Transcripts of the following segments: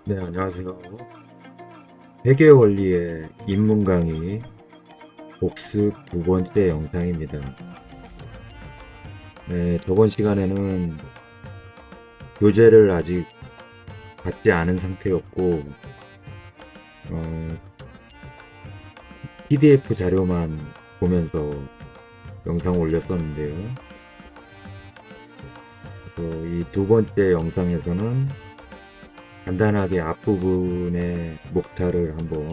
네, 안녕하세요. 회계 원리의 입문 강의 복습 두 번째 영상입니다. 네, 저번 시간에는 교재를 아직 받지 않은 상태였고, 어, PDF 자료만 보면서 영상을 올렸었는데요. 이 두 번째 영상에서는 간단하게 앞부분의 목타를 한번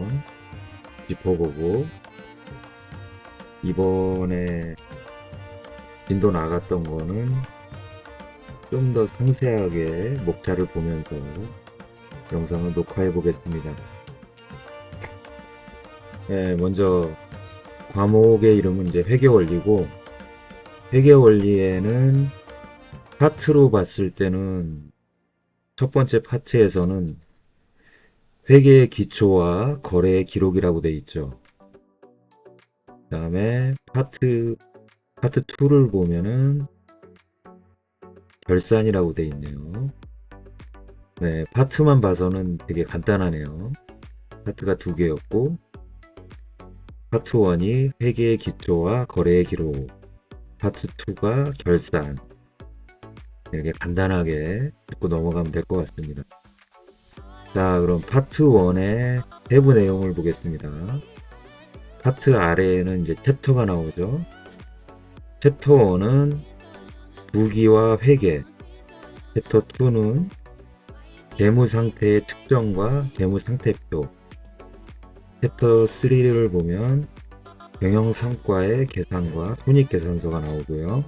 짚어보고, 이번에 진도 나갔던 거는 좀 더 상세하게 목차를 보면서 영상을 녹화해 보겠습니다. 네, 먼저 과목의 이름은 이제 회계원리고, 회계원리에는 파트로 봤을 때는 첫 번째 파트에서는 회계의 기초와 거래의 기록이라고 되어 있죠. 그 다음에 파트 2를 보면은 결산이라고 되어 있네요. 네, 파트만 봐서는 되게 간단하네요. 파트가 두 개였고, 파트 1이 회계의 기초와 거래의 기록, 파트 2가 결산. 이렇게 간단하게 듣고 넘어가면 될 것 같습니다. 자, 그럼 파트 1의 세부 내용을 보겠습니다. 파트 아래에는 이제 챕터가 나오죠. 챕터 1은 부기와 회계, 챕터 2는 재무 상태의 측정과 재무 상태표, 챕터 3를 보면 경영 성과의 계산과 손익 계산서가 나오고요.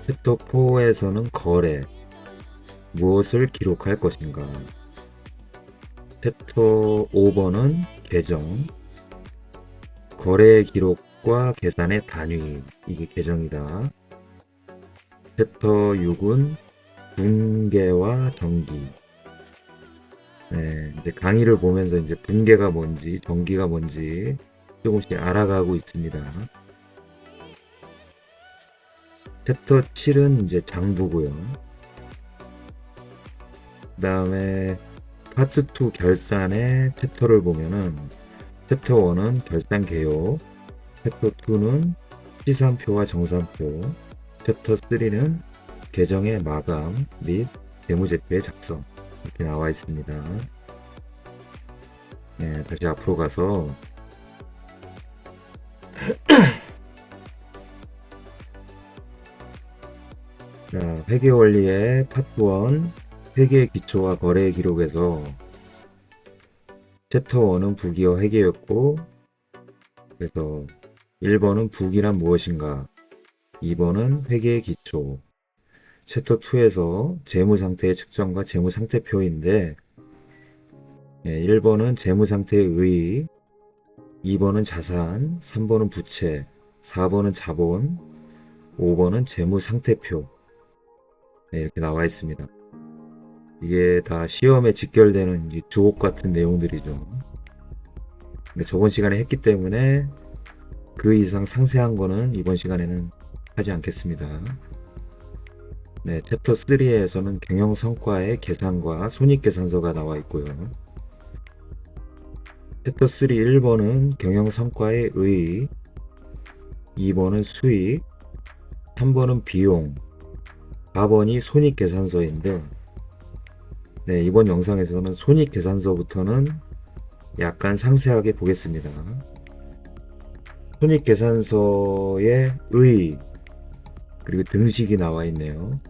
챕터 4에서는 거래, 무엇을 기록할 것인가. 챕터 5번은 계정, 거래 기록과 계산의 단위, 이게 계정이다. 챕터 6은 분계와 정기. 네, 이제 강의를 보면서 이제 분계가 뭔지, 정기가 뭔지 조금씩 알아가고 있습니다. 챕터 7은 이제 장부고요. 그 다음에 파트 2 결산의 챕터를 보면은 챕터 1은 결산 개요, 챕터 2는 시산표와 정산표, 챕터 3는 계정의 마감 및 재무제표의 작성, 이렇게 나와 있습니다. 네, 다시 앞으로 가서 자, 회계원리의 파트 1 회계의 기초와 거래의 기록에서 챕터 1은 부기와 회계였고, 그래서 1번은 부기란 무엇인가, 2번은 회계의 기초, 챕터 2에서 재무상태의 측정과 재무상태표인데, 1번은 재무상태의 의의, 2번은 자산, 3번은 부채, 4번은 자본, 5번은 재무상태표. 이렇게 나와 있습니다. 이게 다 시험에 직결되는 주옥 같은 내용들이죠. 근데 저번 시간에 했기 때문에 그 이상 상세한 거는 이번 시간에는 하지 않겠습니다. 네, 챕터 3에서는 경영 성과의 계산과 손익계산서가 나와 있고요. 챕터 3 1번은 경영 성과의 의의, 2번은 수익, 3번은 비용, 4번이 손익계산서인데, 네, 이번 영상에서는 손익계산서부터는 약간 상세하게 보겠습니다. 손익계산서의 의의, 그리고 등식이 나와 있네요.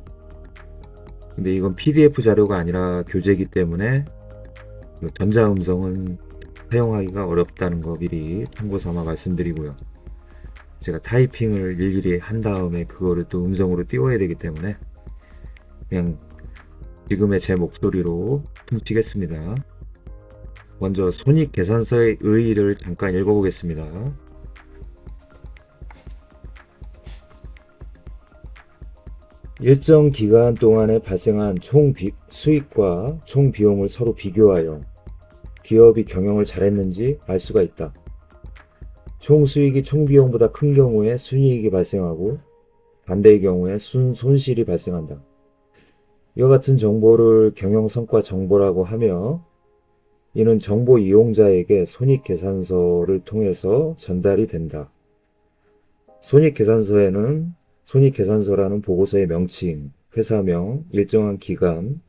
근데 이건 PDF 자료가 아니라 교재이기 때문에 전자음성은 사용하기가 어렵다는 거 미리 참고 삼아 말씀드리고요. 제가 타이핑을 일일이 한 다음에 그거를 또 음성으로 띄워야 되기 때문에 그냥 지금의 제 목소리로 훔치겠습니다. 먼저 손익계산서의 의의를 잠깐 읽어보겠습니다. 일정 기간 동안에 발생한 총 수익과 총 비용을 서로 비교하여 기업이 경영을 잘했는지 알 수가 있다. 총 수익이 총 비용보다 큰 경우에 순이익이 발생하고 반대의 경우에 손실이 발생한다. 이와 같은 정보를 경영성과 정보라고 하며 이는 정보 이용자에게 손익계산서를 통해서 전달이 된다. 손익계산서라는 보고서의 명칭, 회사명, 일정한 기간,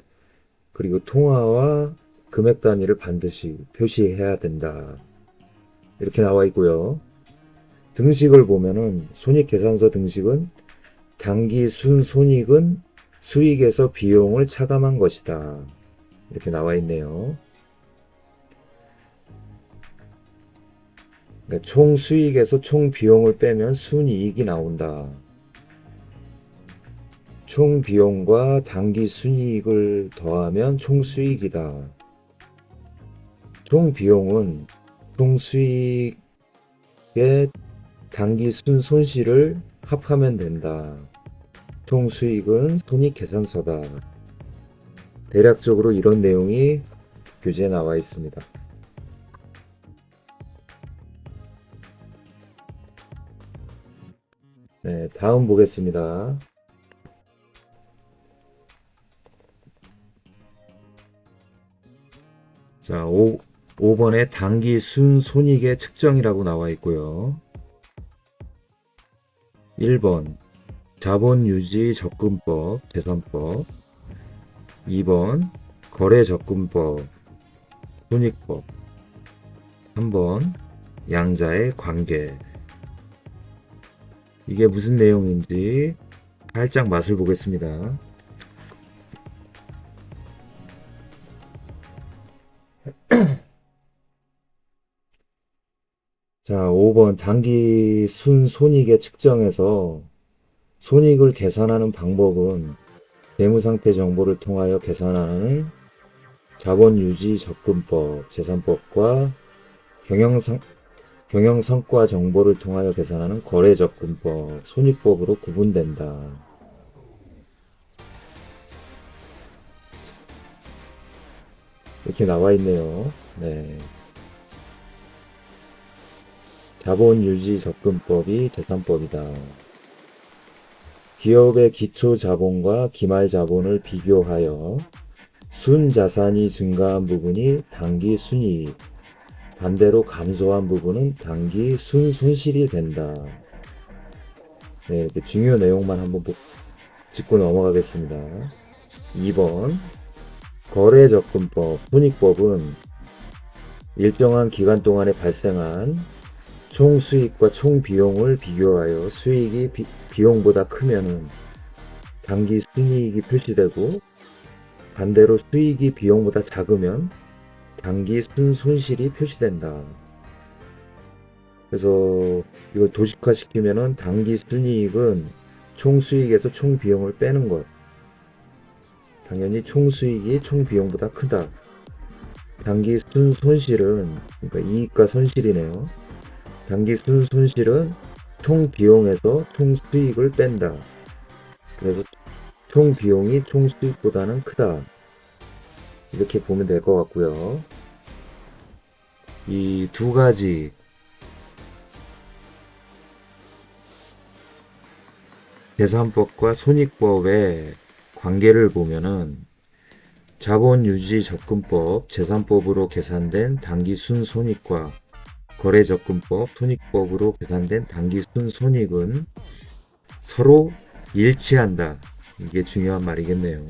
그리고 통화와 금액 단위를 반드시 표시해야 된다. 이렇게 나와 있고요. 등식을 보면은 손익계산서 등식은 당기 순손익은 수익에서 비용을 차감한 것이다. 이렇게 나와 있네요. 그러니까 총 수익에서 총 비용을 빼면 순이익이 나온다. 총 비용과 당기 순이익을 더하면 총 수익이다. 총 비용은 총 수익의 당기 순 손실을 합하면 된다. 총 수익은 손익계산서다. 대략적으로 이런 내용이 교재에 나와 있습니다. 네, 다음 보겠습니다. 자, 5번에 당기 순손익의 측정이라고 나와 있고요. 1번 자본유지 접근법, 재산법. 2번 거래접근법, 손익법. 3번 양자의 관계. 이게 무슨 내용인지 살짝 맛을 보겠습니다. 자, 5번 당기 순손익의 측정에서 손익을 계산하는 방법은 재무상태 정보를 통하여 계산하는 자본유지 접근법, 재산법과 경영성과 정보를 통하여 계산하는 거래접근법, 손익법으로 구분된다. 이렇게 나와 있네요. 네. 자본유지 접근법이 재산법이다. 기업의 기초자본과 기말자본을 비교하여 순자산이 증가한 부분이 당기 순이익, 반대로 감소한 부분은 당기 순손실이 된다. 네, 중요 내용만 한번 짚고 넘어가겠습니다. 2번 거래접근법, 손익법은 일정한 기간 동안에 발생한 총 수익과 총 비용을 비교하여 수익이 비용보다 크면은 당기 순이익이 표시되고 반대로 수익이 비용보다 작으면 당기 순손실이 표시된다. 그래서 이걸 도식화시키면은 당기 순이익은 총 수익에서 총 비용을 빼는 것. 당연히 총 수익이 총 비용보다 크다. 당기 순손실은 그러니까 이익과 손실이네요. 당기 순손실은 총 비용에서 총 수익을 뺀다. 그래서 총 비용이 총 수익보다는 크다. 이렇게 보면 될 것 같고요. 이 두 가지 계산법과 손익법의 관계를 보면은 자본유지 접근법, 재산법으로 계산된 당기 순손익과 거래접근법, 손익법으로 계산된 당기 순손익은 서로 일치한다. 이게 중요한 말이겠네요.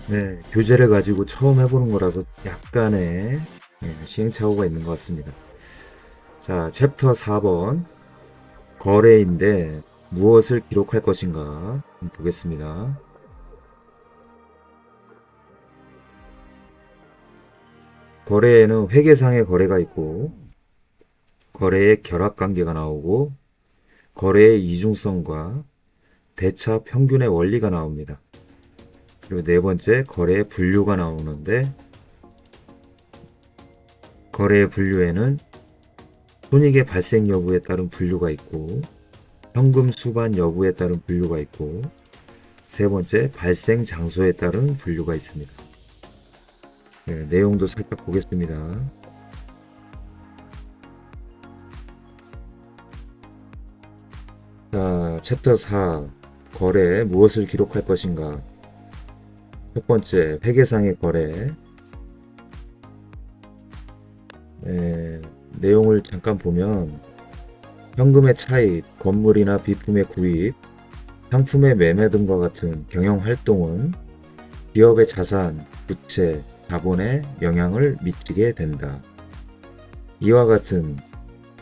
네, 교재를 가지고 처음 해보는 거라서 약간의 시행착오가 있는 것 같습니다. 자, 챕터 4번 거래인데 무엇을 기록할 것인가 보겠습니다. 거래에는 회계상의 거래가 있고 거래의 결합관계가 나오고 거래의 이중성과 대차 평균의 원리가 나옵니다. 그리고 네 번째 거래의 분류가 나오는데 거래의 분류에는 손익의 발생 여부에 따른 분류가 있고 현금 수반 여부에 따른 분류가 있고 세 번째 발생 장소에 따른 분류가 있습니다. 네, 내용도 살짝 보겠습니다. 자, 챕터 4 거래에 무엇을 기록할 것인가. 첫 번째, 회계상의 거래. 내용을 잠깐 보면 현금의 차입, 건물이나 비품의 구입, 상품의 매매 등과 같은 경영 활동은 기업의 자산, 부채, 자본에 영향을 미치게 된다. 이와 같은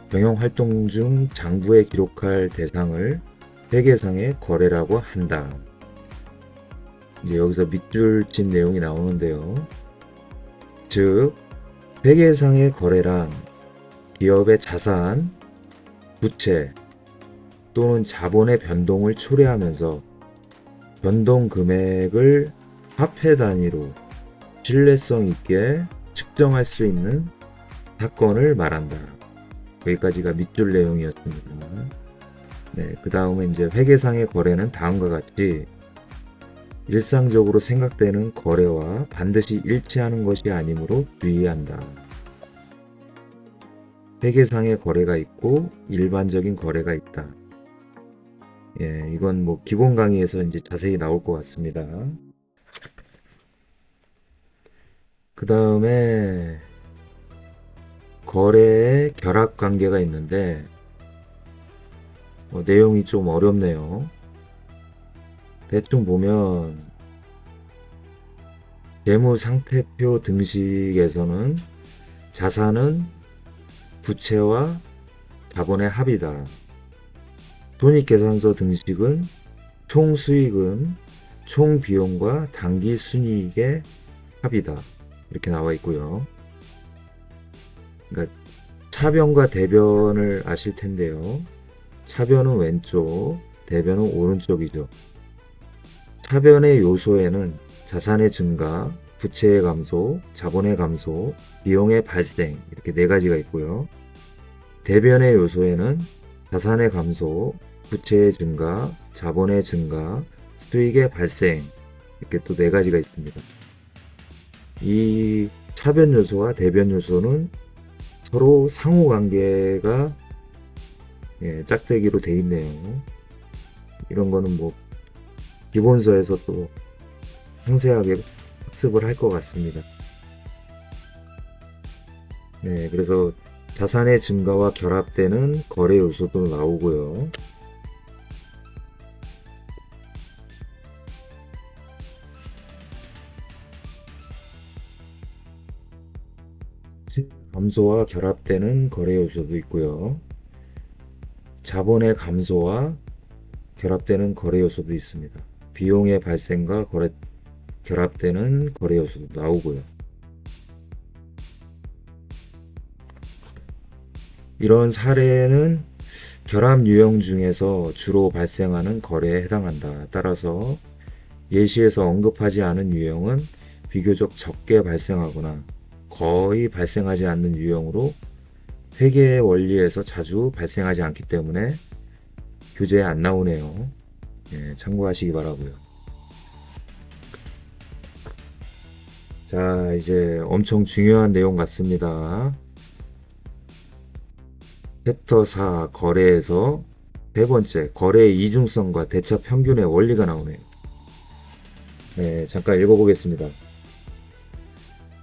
경영 활동 중 장부에 기록할 대상을 회계상의 거래라고 한다. 이제 여기서 밑줄 친 내용이 나오는데요. 즉, 회계상의 거래란 기업의 자산, 부채 또는 자본의 변동을 초래하면서 변동 금액을 화폐 단위로 신뢰성 있게 측정할 수 있는 사건을 말한다. 여기까지가 밑줄 내용이었습니다. 네, 그 다음에 이제 회계상의 거래는 다음과 같이 일상적으로 생각되는 거래와 반드시 일치하는 것이 아니므로 주의한다. 회계상의 거래가 있고 일반적인 거래가 있다. 예, 이건 뭐 기본 강의에서 이제 자세히 나올 것 같습니다. 그 다음에 거래의 결합 관계가 있는데 내용이 좀 어렵네요. 대충 보면 재무상태표 등식에서는 자산은 부채와 자본의 합이다. 손익계산서 등식은 총수익은 총비용과 당기순이익의 합이다. 이렇게 나와 있고요. 그러니까 차변과 대변을 아실 텐데요. 차변은 왼쪽, 대변은 오른쪽이죠. 차변의 요소에는 자산의 증가, 부채의 감소, 자본의 감소, 비용의 발생 이렇게 네 가지가 있고요. 대변의 요소에는 자산의 감소, 부채의 증가, 자본의 증가, 수익의 발생 이렇게 또 네 가지가 있습니다. 이 차변 요소와 대변 요소는 서로 상호관계가 짝대기로 돼 있네요. 이런 거는 뭐 기본서에서 또 상세하게 학습을 할 것 같습니다. 네, 그래서 자산의 증가와 결합되는 거래 요소도 나오고요. 감소와 결합되는 거래 요소도 있고요. 자본의 감소와 결합되는 거래 요소도 있습니다. 비용의 발생과 결합되는 거래 요소도 나오고요. 이런 사례는 결합 유형 중에서 주로 발생하는 거래에 해당한다. 따라서 예시에서 언급하지 않은 유형은 비교적 적게 발생하거나 거의 발생하지 않는 유형으로 회계의 원리에서 자주 발생하지 않기 때문에 교재에 안 나오네요. 참고하시기 바라고요. 자, 이제 엄청 중요한 내용 같습니다. 챕터 4 거래에서 세 번째 거래의 이중성과 대차 평균의 원리가 나오네요. 잠깐 읽어보겠습니다.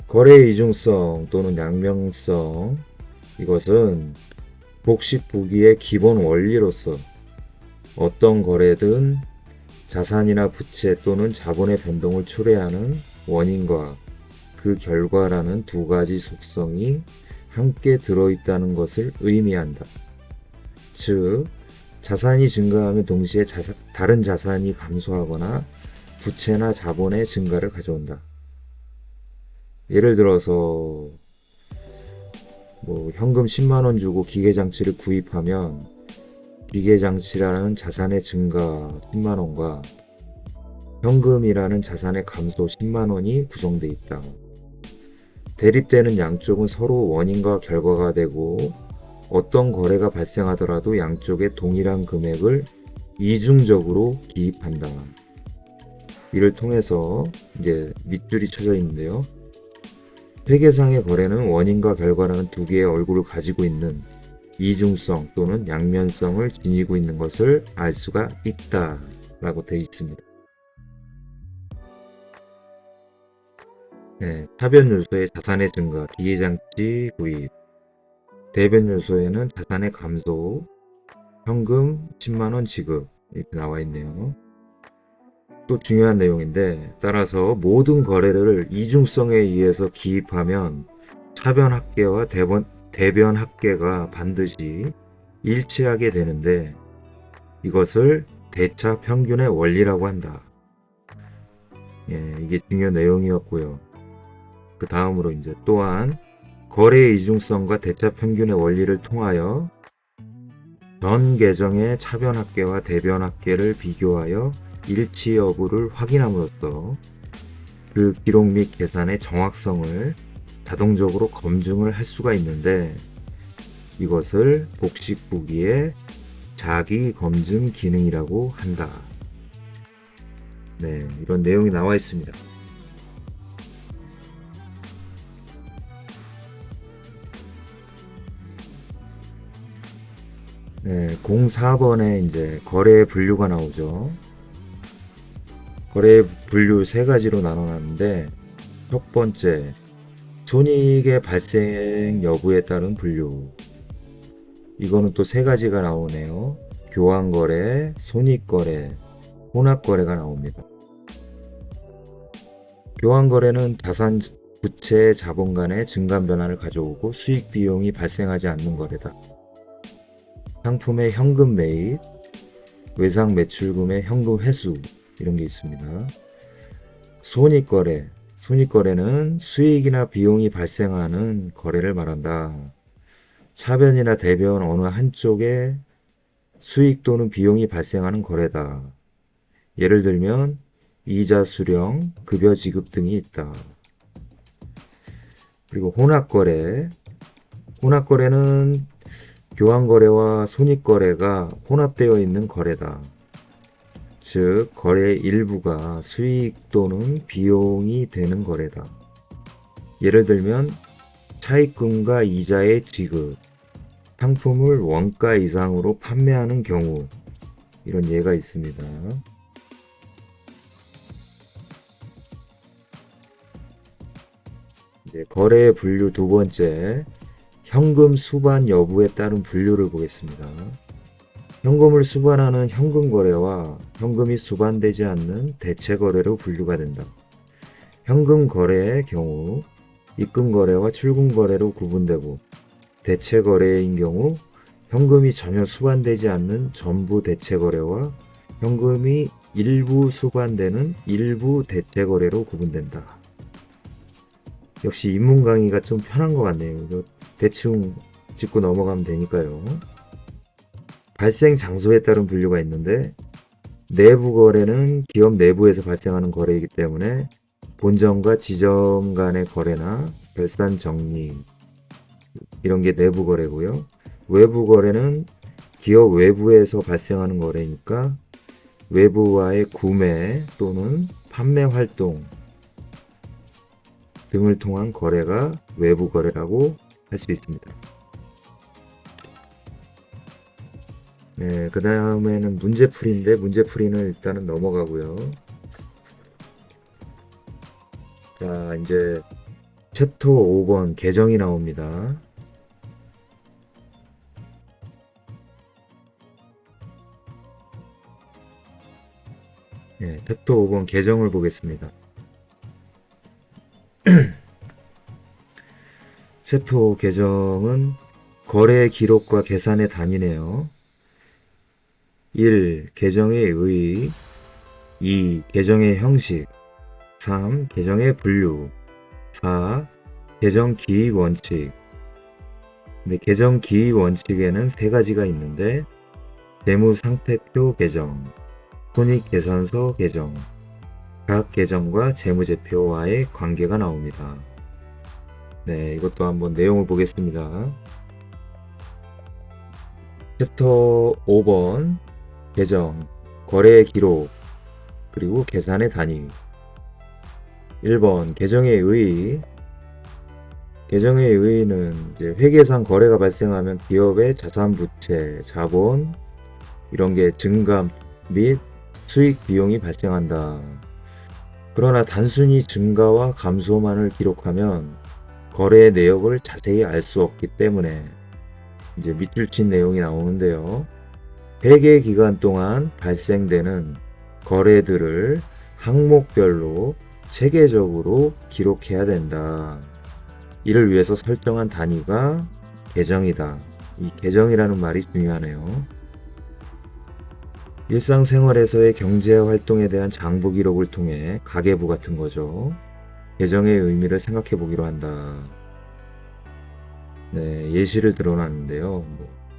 거래의 이중성 또는 양면성, 이것은 복식부기의 기본 원리로서 어떤 거래든 자산이나 부채 또는 자본의 변동을 초래하는 원인과 그 결과라는 두 가지 속성이 함께 들어있다는 것을 의미한다. 즉, 자산이 증가하면 동시에 다른 자산이 감소하거나 부채나 자본의 증가를 가져온다. 예를 들어서 현금 10만원 주고 기계장치를 구입하면 기계장치라는 자산의 증가 10만원과 현금이라는 자산의 감소 10만원이 구성되어 있다. 대립되는 양쪽은 서로 원인과 결과가 되고 어떤 거래가 발생하더라도 양쪽에 동일한 금액을 이중적으로 기입한다. 이를 통해서 이제 밑줄이 쳐져 있는데요. 회계상의 거래는 원인과 결과라는 두 개의 얼굴을 가지고 있는 이중성 또는 양면성을 지니고 있는 것을 알 수가 있다 라고 되어 있습니다. 타변 요소의 자산의 증가, 기계장치 구입, 대변 요소에는 자산의 감소, 현금 10만원 지급 이렇게 나와 있네요. 또 중요한 내용인데, 따라서 모든 거래를 이중성에 의해서 기입하면 차변합계와 대변합계가 반드시 일치하게 되는데, 이것을 대차 평균의 원리라고 한다. 이게 중요한 내용이었고요. 그 다음으로 이제 또한 거래의 이중성과 대차 평균의 원리를 통하여 전 계정의 차변합계와 대변합계를 비교하여 일치 여부를 확인함으로써 그 기록 및 계산의 정확성을 자동적으로 검증을 할 수가 있는데, 이것을 복식부기의 자기 검증 기능이라고 한다. 이런 내용이 나와 있습니다. 네, 04번에 이제 거래 분류가 나오죠. 거래 분류 세 가지로 나눠놨는데, 첫 번째, 손익의 발생 여부에 따른 분류. 이거는 또 세 가지가 나오네요. 교환거래, 손익거래, 혼합거래가 나옵니다. 교환거래는 자산, 부채, 자본 간의 증감 변화를 가져오고 수익 비용이 발생하지 않는 거래다. 상품의 현금 매입, 외상 매출금의 현금 회수 이런 게 있습니다. 손익거래는 수익이나 비용이 발생하는 거래를 말한다. 차변이나 대변 어느 한쪽에 수익 또는 비용이 발생하는 거래다. 예를 들면 이자 수령, 급여 지급 등이 있다. 그리고 혼합거래는 교환거래와 손익거래가 혼합되어 있는 거래다. 즉, 거래의 일부가 수익 또는 비용이 되는 거래다. 예를 들면 차입금과 이자의 지급, 상품을 원가 이상으로 판매하는 경우, 이런 예가 있습니다. 이제 거래의 분류 두 번째, 현금 수반 여부에 따른 분류를 보겠습니다. 현금을 수반하는 현금 거래와 현금이 수반되지 않는 대체 거래로 분류가 된다. 현금 거래의 경우 입금 거래와 출금 거래로 구분되고, 대체 거래인 경우 현금이 전혀 수반되지 않는 전부 대체 거래와 현금이 일부 수반되는 일부 대체 거래로 구분된다. 역시 입문 강의가 좀 편한 것 같네요. 이거 대충 짚고 넘어가면 되니까요. 발생 장소에 따른 분류가 있는데, 내부 거래는 기업 내부에서 발생하는 거래이기 때문에 본점과 지점 간의 거래나 결산 정리 이런 게 내부 거래고요. 외부 거래는 기업 외부에서 발생하는 거래니까 외부와의 구매 또는 판매 활동 등을 통한 거래가 외부 거래라고 할 수 있습니다. 그 다음에는 문제풀이인데, 문제풀이는 일단은 넘어가고요. 자, 이제 챕터 5번 계정이 나옵니다. 챕터 5번 계정을 보겠습니다. 챕터 5 계정은 거래 기록과 계산의 단위네요. 1. 계정의 의의, 2. 계정의 형식, 3. 계정의 분류, 4. 계정 기입 원칙. 계정 기입 원칙에는 세 가지가 있는데, 재무상태표 계정, 손익계산서 계정, 각 계정과 재무제표와의 관계가 나옵니다. 이것도 한번 내용을 보겠습니다. 챕터 5번 계정, 거래의 기록, 그리고 계산의 단위. 1번 계정의 의의, 계정의 의의는 이제 회계상 거래가 발생하면 기업의 자산, 부채, 자본 이런 게 증감 및 수익 비용이 발생한다. 그러나 단순히 증가와 감소만을 기록하면 거래의 내역을 자세히 알 수 없기 때문에 이제 밑줄 친 내용이 나오는데요. 회계 기간 동안 발생되는 거래들을 항목별로 체계적으로 기록해야 된다. 이를 위해서 설정한 단위가 계정이다. 이 계정이라는 말이 중요하네요. 일상생활에서의 경제 활동에 대한 장부 기록을 통해 가계부 같은 거죠. 계정의 의미를 생각해 보기로 한다. 네, 예시를 들어놨는데요.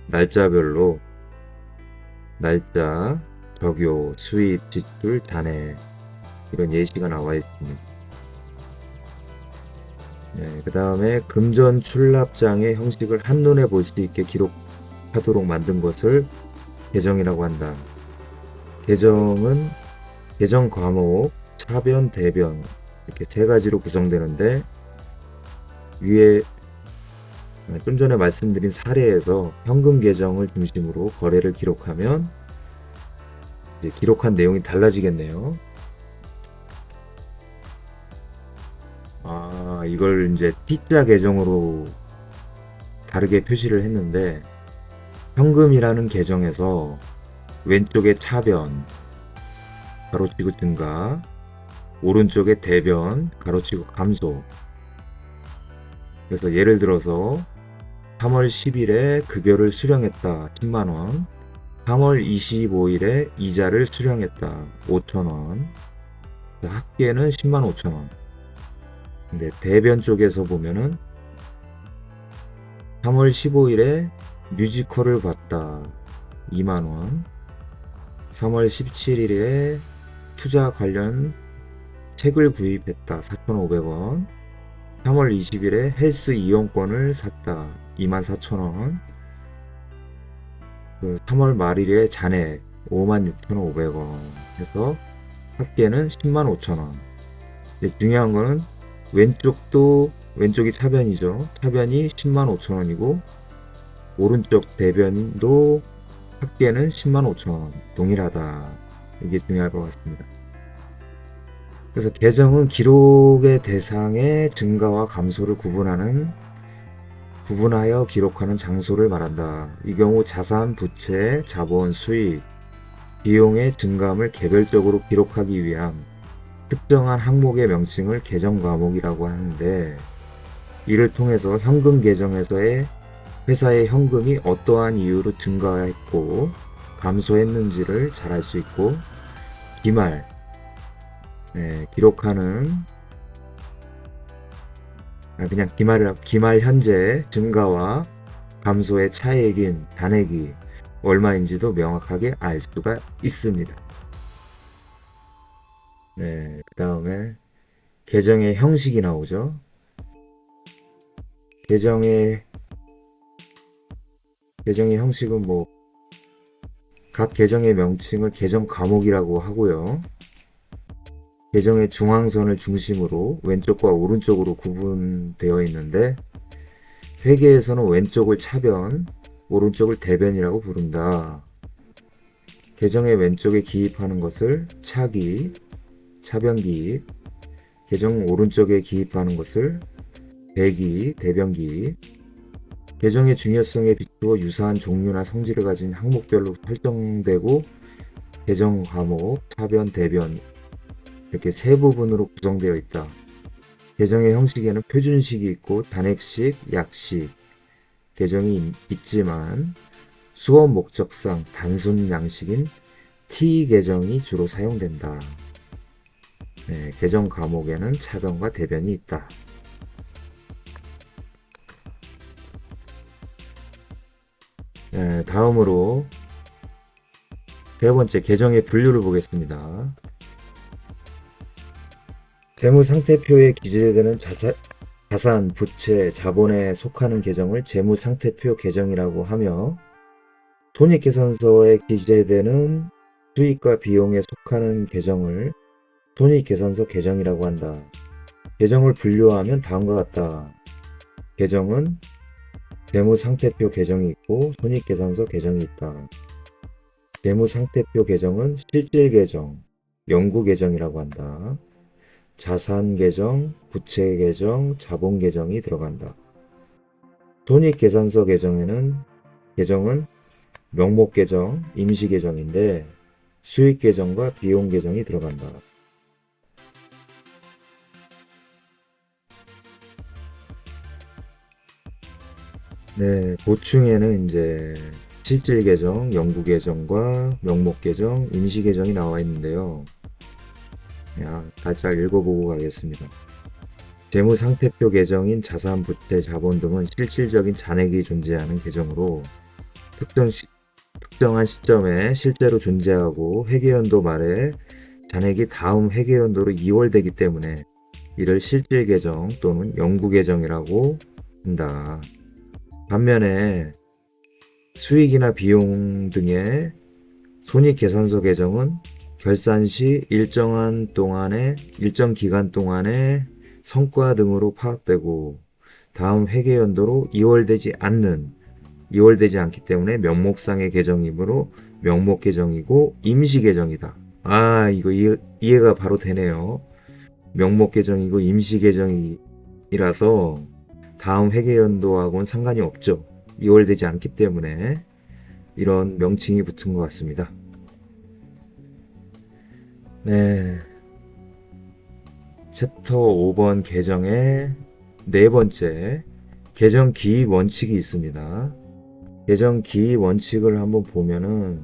날짜별로 날짜, 적요, 수입, 지출, 잔액 이런 예시가 나와 있습니다. 네, 그 다음에 금전 출납장의 형식을 한눈에 볼 수 있게 기록하도록 만든 것을 계정이라고 한다. 계정은 계정 과목, 차변, 대변 이렇게 세 가지로 구성되는데 위에 좀 전에 말씀드린 사례에서 현금 계정을 중심으로 거래를 기록하면 이제 기록한 내용이 달라지겠네요. 이걸 이제 T자 계정으로 다르게 표시를 했는데 현금이라는 계정에서 왼쪽에 차변 가로치고 증가, 오른쪽에 대변 가로치고 감소. 그래서 예를 들어서 3월 10일에 급여를 수령했다 10만원, 3월 25일에 이자를 수령했다 5천원, 합계는 10만 5천원. 근데 대변 쪽에서 보면은 3월 15일에 뮤지컬을 봤다 2만원, 3월 17일에 투자 관련 책을 구입했다 4,500원, 3월 20일에 헬스 이용권을 샀다 24,000원, 3월 말일에 잔액 56,500원 해서 합계는 10만 5천원. 중요한 거는 왼쪽이 차변이죠. 차변이 10만 5천원이고 오른쪽 대변도 합계는 10만 5천원 동일하다. 이게 중요할 것 같습니다. 그래서 계정은 기록의 대상의 증가와 감소를 구분하여 기록하는 장소를 말한다. 이 경우 자산, 부채, 자본, 수익, 비용의 증감을 개별적으로 기록하기 위한 특정한 항목의 명칭을 계정 과목이라고 하는데, 이를 통해서 현금 계정에서의 회사의 현금이 어떠한 이유로 증가했고 감소했는지를 잘 알 수 있고, 기록하는 기말 현재 증가와 감소의 차액인 잔액이 얼마인지도 명확하게 알 수가 있습니다. 네, 그 다음에 계정의 형식이 나오죠. 계정의 형식은 각 계정의 명칭을 계정 과목이라고 하고요. 계정의 중앙선을 중심으로 왼쪽과 오른쪽으로 구분되어 있는데, 회계에서는 왼쪽을 차변, 오른쪽을 대변이라고 부른다. 계정의 왼쪽에 기입하는 것을 차기, 차변기입, 계정 오른쪽에 기입하는 것을 대기, 대변기입, 계정의 중요성에 비추어 유사한 종류나 성질을 가진 항목별로 설정되고 계정 과목, 차변, 대변 이렇게 세 부분으로 구성되어 있다. 계정의 형식에는 표준식이 있고 단액식, 약식 계정이 있지만 수업 목적상 단순 양식인 T 계정이 주로 사용된다. 네, 계정 과목에는 차변과 대변이 있다. 네, 다음으로 세 번째 계정의 분류를 보겠습니다. 재무상태표에 기재되는 자산, 부채, 자본에 속하는 계정을 재무상태표 계정이라고 하며, 손익계산서에 기재되는 수익과 비용에 속하는 계정을 손익계산서 계정이라고 한다. 계정을 분류하면 다음과 같다. 계정은 재무상태표 계정이 있고 손익계산서 계정이 있다. 재무상태표 계정은 실질 계정, 연구 계정이라고 한다. 자산 계정, 부채 계정, 자본 계정이 들어간다. 손익계산서 계정은 명목 계정, 임시 계정인데 수익 계정과 비용 계정이 들어간다. 네, 보충에는 이제 실질 계정, 연구 계정과 명목 계정, 임시 계정이 나와 있는데요. 살짝 읽어보고 가겠습니다. 재무상태표 계정인 자산, 부채, 자본 등은 실질적인 잔액이 존재하는 계정으로 특정한 시점에 실제로 존재하고 회계연도 말에 잔액이 다음 회계연도로 이월되기 때문에 이를 실질 계정 또는 연구 계정이라고 한다. 반면에 수익이나 비용 등의 손익계산서 계정은 결산 시 일정 기간 동안의 성과 등으로 파악되고 다음 회계연도로 이월되지 않기 때문에 명목상의 계정이므로 명목 계정이고 임시 계정이다. 이거 이해가 바로 되네요. 명목 계정이고 임시 계정이라서 다음 회계연도하고는 상관이 없죠. 이월되지 않기 때문에 이런 명칭이 붙은 것 같습니다. 네. 챕터 5번 계정의 네 번째 계정 기입 원칙이 있습니다. 계정 기입 원칙을 한번 보면은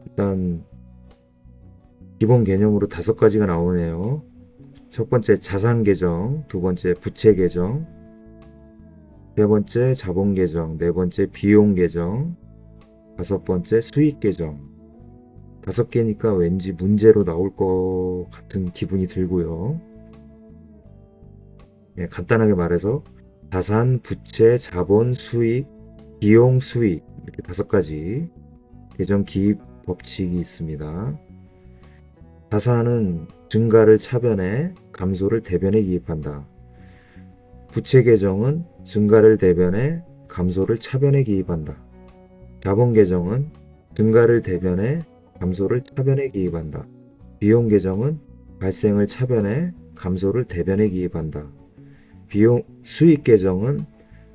일단 기본 개념으로 5가지가 나오네요. 첫 번째 자산 계정, 두 번째 부채 계정, 세 번째 자본 계정, 네 번째 비용 계정, 다섯 번째 수익 계정. 5개니까 왠지 문제로 나올 것 같은 기분이 들고요. 간단하게 말해서 자산, 부채, 자본, 수익, 비용, 수익 이렇게 5가지 계정 기입 법칙이 있습니다. 자산은 증가를 차변에 감소를 대변에 기입한다. 부채 계정은 증가를 대변에 감소를 차변에 기입한다. 자본 계정은 증가를 대변에 감소를 차변에 기입한다. 비용 계정은 발생을 차변에 감소를 대변에 기입한다. 수익 계정은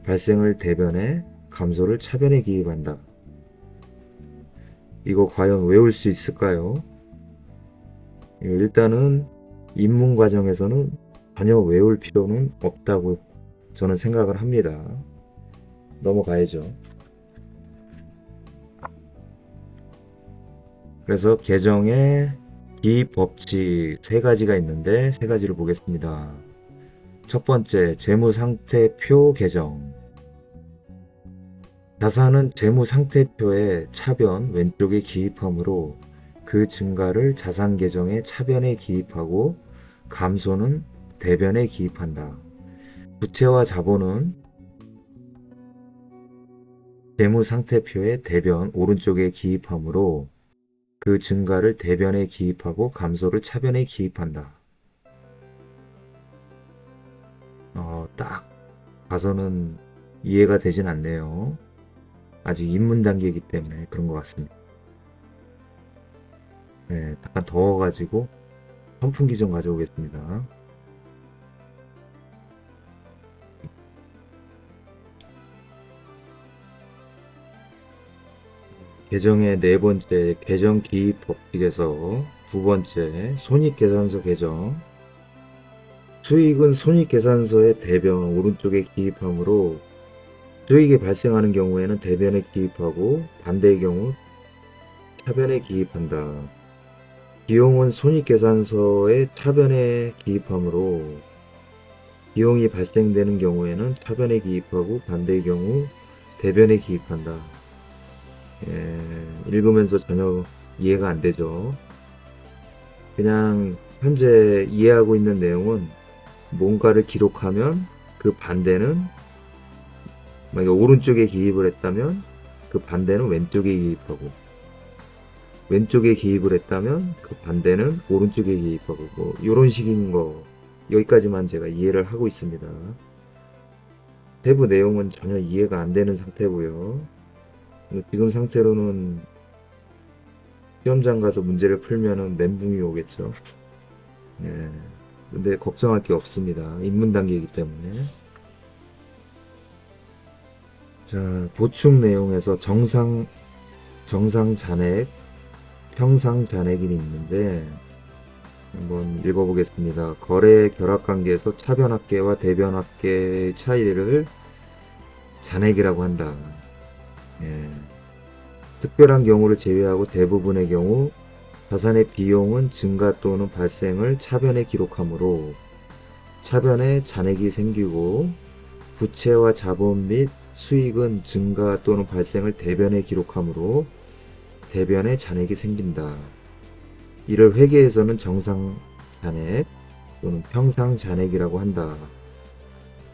발생을 대변에 감소를 차변에 기입한다. 이거 과연 외울 수 있을까요? 일단은 입문 과정에서는 전혀 외울 필요는 없다고 저는 생각을 합니다. 넘어가야죠. 그래서 계정의 기입 법칙 3가지가 있는데 3가지를 보겠습니다. 첫 번째, 재무상태표 계정. 자산은 재무상태표의 차변 왼쪽에 기입하므로 그 증가를 자산 계정의 차변에 기입하고 감소는 대변에 기입한다. 부채와 자본은 재무상태표의 대변 오른쪽에 기입하므로 그 증가를 대변에 기입하고 감소를 차변에 기입한다. 딱 봐서는 이해가 되진 않네요. 아직 입문 단계이기 때문에 그런 것 같습니다. 네, 약간 더워가지고 선풍기 좀 가져오겠습니다. 계정의 네 번째 계정 기입 법칙에서 두 번째 손익계산서 계정. 수익은 손익계산서의 대변 오른쪽에 기입하므로 수익이 발생하는 경우에는 대변에 기입하고 반대의 경우 차변에 기입한다. 비용은 손익계산서의 차변에 기입하므로 비용이 발생되는 경우에는 차변에 기입하고 반대의 경우 대변에 기입한다. 읽으면서 전혀 이해가 안 되죠. 그냥 현재 이해하고 있는 내용은 뭔가를 기록하면 그 반대는 만약에 오른쪽에 기입을 했다면 그 반대는 왼쪽에 기입하고 왼쪽에 기입을 했다면 그 반대는 오른쪽에 기입하고 뭐 이런 식인 거 여기까지만 제가 이해를 하고 있습니다. 세부 내용은 전혀 이해가 안 되는 상태고요. 지금 상태로는 시험장 가서 문제를 풀면은 멘붕이 오겠죠. 네. 근데 걱정할 게 없습니다. 입문 단계이기 때문에. 자, 보충 내용에서 정상 잔액, 평상 잔액이 있는데 한번 읽어보겠습니다. 거래 결합 관계에서 차변합계와 대변합계의 차이를 잔액이라고 한다. 예. 특별한 경우를 제외하고 대부분의 경우 자산의 비용은 증가 또는 발생을 차변에 기록하므로 차변에 잔액이 생기고 부채와 자본 및 수익은 증가 또는 발생을 대변에 기록하므로 대변에 잔액이 생긴다. 이를 회계에서는 정상 잔액 또는 평상 잔액이라고 한다.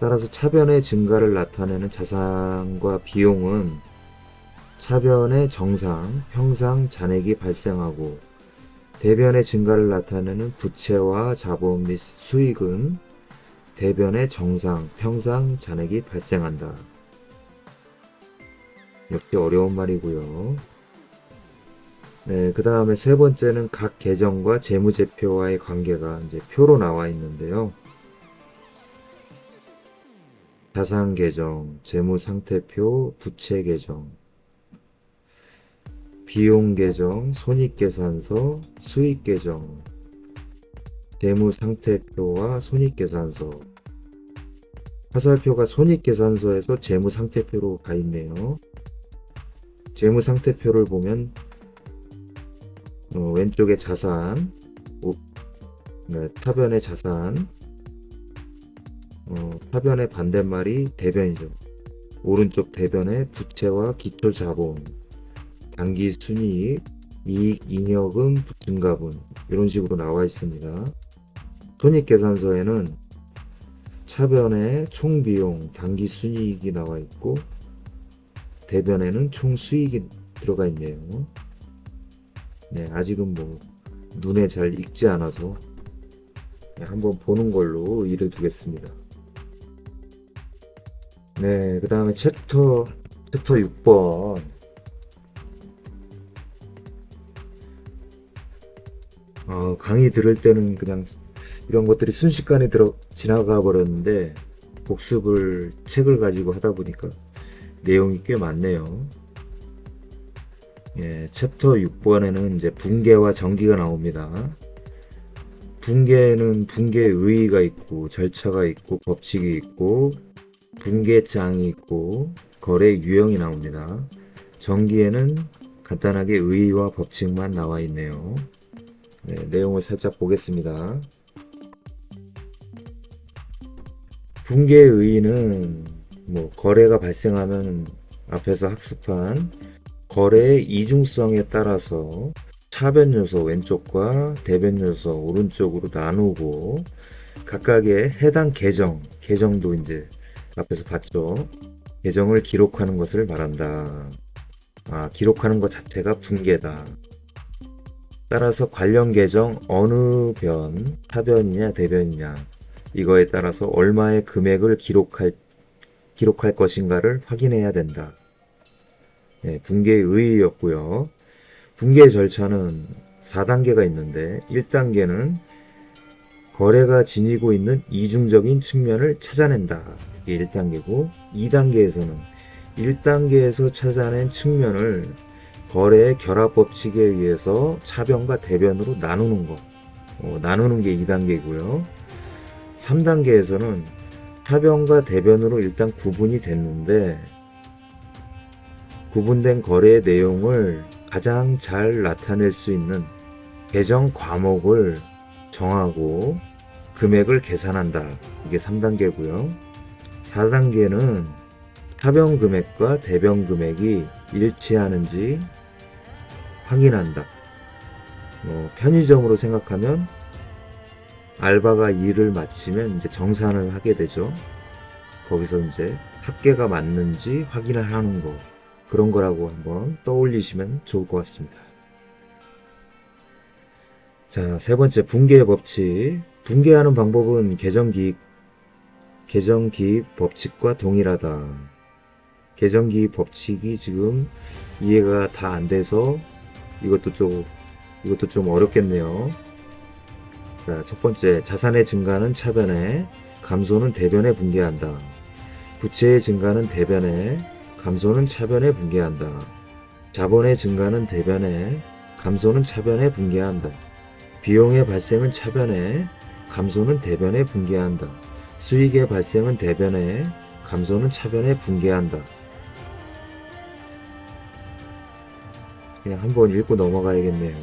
따라서 차변의 증가를 나타내는 자산과 비용은 차변의 정상, 평상 잔액이 발생하고 대변의 증가를 나타내는 부채와 자본 및 수익은 대변의 정상, 평상 잔액이 발생한다. 역시 어려운 말이고요. 네, 그 다음에 세 번째는 각 계정과 재무제표와의 관계가 이제 표로 나와 있는데요. 자산 계정, 재무상태표, 부채 계정, 비용 계정, 손익계산서, 수익 계정, 재무상태표와 손익계산서. 화살표가 손익계산서에서 재무상태표로 가 있네요. 재무상태표를 보면 왼쪽에 자산, 타변의 자산, 타변의 반대말이 대변이죠. 오른쪽 대변의 부채와 기초자본, 당기순이익, 이익, 잉여금, 증가분 이런 식으로 나와 있습니다. 손익계산서에는 차변에 총비용, 당기순이익이 나와 있고 대변에는 총수익이 들어가 있네요. 네, 아직은 뭐 눈에 잘 익지 않아서 한번 보는 걸로 일을 두겠습니다. 네, 그 다음에 챕터 6번. 강의 들을 때는 그냥 이런 것들이 순식간에 지나가 버렸는데 복습을 책을 가지고 하다 보니까 내용이 꽤 많네요. 예, 챕터 6번에는 이제 분계와 정기가 나옵니다. 분계는 분계 의의가 있고 절차가 있고 법칙이 있고 분계장이 있고 거래 유형이 나옵니다. 정기에는 간단하게 의의와 법칙만 나와 있네요. 네, 내용을 살짝 보겠습니다. 분계 의의는 뭐 거래가 발생하면 앞에서 학습한 거래의 이중성에 따라서 차변 요소 왼쪽과 대변 요소 오른쪽으로 나누고 각각의 해당 계정도 이제 앞에서 봤죠. 계정을 기록하는 것을 말한다. 기록하는 것 자체가 분계다. 따라서 관련 계정 어느 변, 타변이냐 대변이냐 이거에 따라서 얼마의 금액을 기록할 것인가를 확인해야 된다. 네, 분계의 의의였고요. 분계 절차는 4단계가 있는데 1단계는 거래가 지니고 있는 이중적인 측면을 찾아낸다. 이게 1단계고 2단계에서는 1단계에서 찾아낸 측면을 거래의 결합 법칙에 의해서 차변과 대변으로 나누는 것. 나누는 게 2단계고요. 3단계에서는 차변과 대변으로 일단 구분이 됐는데 구분된 거래의 내용을 가장 잘 나타낼 수 있는 계정 과목을 정하고 금액을 계산한다. 이게 3단계고요. 4단계는 차변 금액과 대변 금액이 일치하는지 확인한다. 편의점으로 생각하면 알바가 일을 마치면 이제 정산을 하게 되죠. 거기서 이제 합계가 맞는지 확인을 하는 거. 그런 거라고 한번 떠올리시면 좋을 것 같습니다. 자, 세 번째 붕괴의 법칙. 붕괴하는 방법은 계정기입 법칙과 동일하다. 계정기입 법칙이 지금 이해가 다 안 돼서 이것도 좀 어렵겠네요. 자, 첫 번째, 자산의 증가는 차변에, 감소는 대변에 붕괴한다. 부채의 증가는 대변에, 감소는 차변에 붕괴한다. 자본의 증가는 대변에, 감소는 차변에 붕괴한다. 비용의 발생은 차변에, 감소는 대변에 붕괴한다. 수익의 발생은 대변에, 감소는 차변에 붕괴한다. 그냥 한번 읽고 넘어가야겠네요.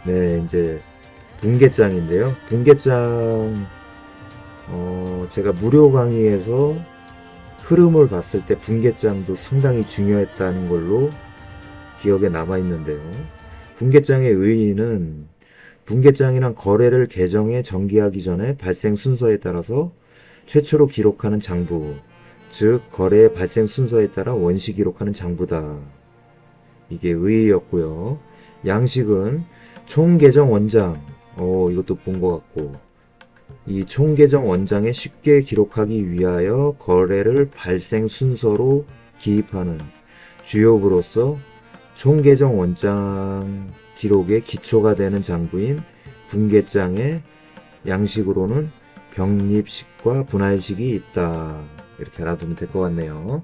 네, 이제 붕괴장인데요. 붕괴장, 제가 무료 강의에서 흐름을 봤을 때 붕괴장도 상당히 중요했다는 걸로 기억에 남아 있는데요. 붕괴장의 의의는 붕괴장이란 거래를 계정에 전개하기 전에 발생 순서에 따라서 최초로 기록하는 장부, 즉 거래의 발생 순서에 따라 원시 기록하는 장부다. 이게 의의였고요. 양식은 총계정 원장, 이것도 본 것 같고, 이 총계정 원장에 쉽게 기록하기 위하여 거래를 발생 순서로 기입하는 주요부로서 총계정 원장 기록의 기초가 되는 장부인 붕괴장의 양식으로는 병립식과 분할식이 있다. 이렇게 알아두면 될 것 같네요.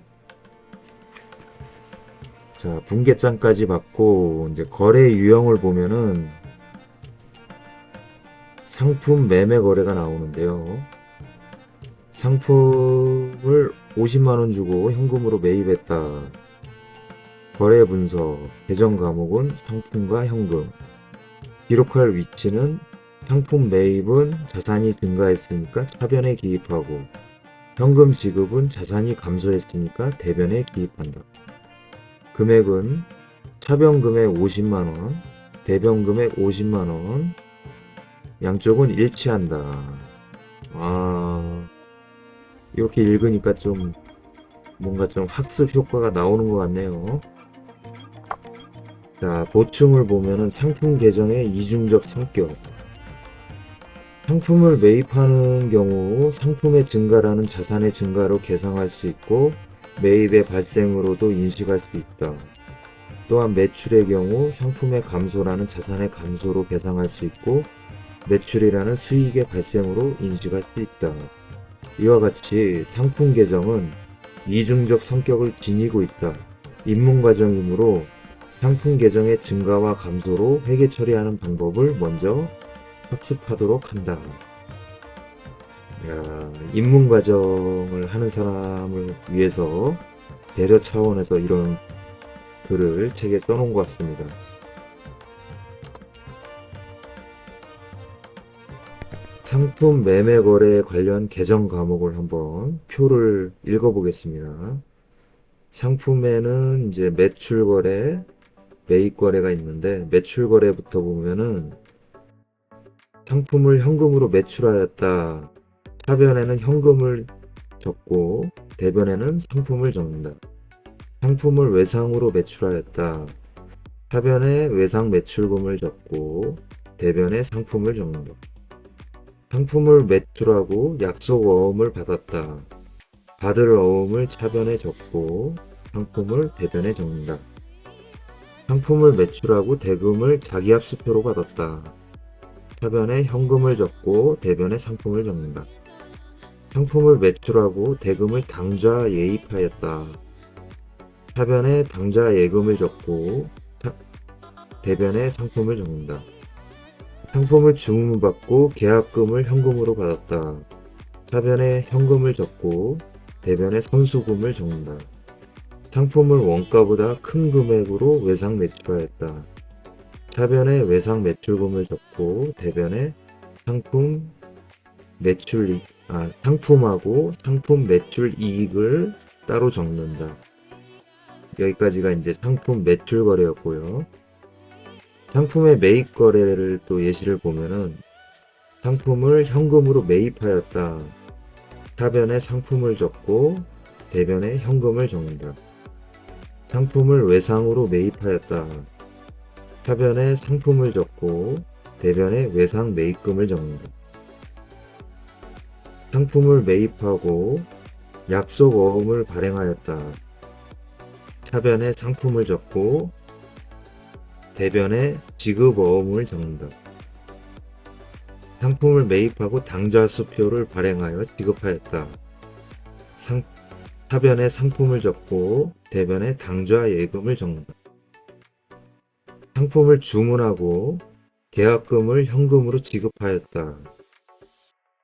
자, 붕괴장까지 받고 이제 거래 유형을 보면은 상품 매매 거래가 나오는데요. 상품을 50만원 주고 현금으로 매입했다. 거래 분석, 계정 과목은 상품과 현금. 기록할 위치는 상품 매입은 자산이 증가했으니까 차변에 기입하고, 현금 지급은 자산이 감소했으니까 대변에 기입한다. 금액은 차변금액 50만원, 대변금액 50만원, 양쪽은 일치한다. 이렇게 읽으니까 좀 뭔가 좀 학습 효과가 나오는 것 같네요. 자, 보충을 보면은 상품 계정의 이중적 성격. 상품을 매입하는 경우 상품의 증가라는 자산의 증가로 계상할 수 있고 매입의 발생으로도 인식할 수 있다. 또한 매출의 경우 상품의 감소라는 자산의 감소로 계상할 수 있고 매출이라는 수익의 발생으로 인식할 수 있다. 이와 같이 상품 계정은 이중적 성격을 지니고 있다. 입문 과정이므로 상품 계정의 증가와 감소로 회계 처리하는 방법을 먼저 학습하도록 한다. 입문 과정을 하는 사람을 위해서 배려 차원에서 이런 글을 책에 써놓은 것 같습니다. 상품 매매 거래 관련 계정 과목을 한번 표를 읽어보겠습니다. 상품에는 이제 매출 거래, 매입 거래가 있는데 매출 거래부터 보면은 상품을 현금으로 매출하였다. 차변에는 현금을 적고 대변에는 상품을 적는다. 상품을 외상으로 매출하였다. 차변에 외상 매출금을 적고 대변에 상품을 적는다. 상품을 매출하고 약속 어음을 받았다. 받을 어음을 차변에 적고 상품을 대변에 적는다. 상품을 매출하고 대금을 자기합수표로 받았다. 차변에 현금을 적고 대변에 상품을 적는다. 상품을 매출하고 대금을 당좌 예입하였다. 차변에 당좌 예금을 적고 대변에 상품을 적는다. 상품을 주문받고 계약금을 현금으로 받았다. 차변에 현금을 적고 대변에 선수금을 적는다. 상품을 원가보다 큰 금액으로 외상 매출하였다. 차변에 외상 매출금을 적고 대변에 상품하고 상품 매출 이익을 따로 적는다. 여기까지가 이제 상품 매출 거래였고요. 상품의 매입 거래를 또 예시를 보면은 상품을 현금으로 매입하였다. 차변에 상품을 적고 대변에 현금을 적는다. 상품을 외상으로 매입하였다. 차변에 상품을 적고 대변에 외상 매입금을 적는다. 상품을 매입하고 약속 어음을 발행하였다. 차변에 상품을 적고 대변에 지급 어음을 적는다. 상품을 매입하고 당좌수표를 발행하여 지급하였다. 차변에 상품을 적고 대변에 당좌 예금을 적는다. 상품을 주문하고 계약금을 현금으로 지급하였다.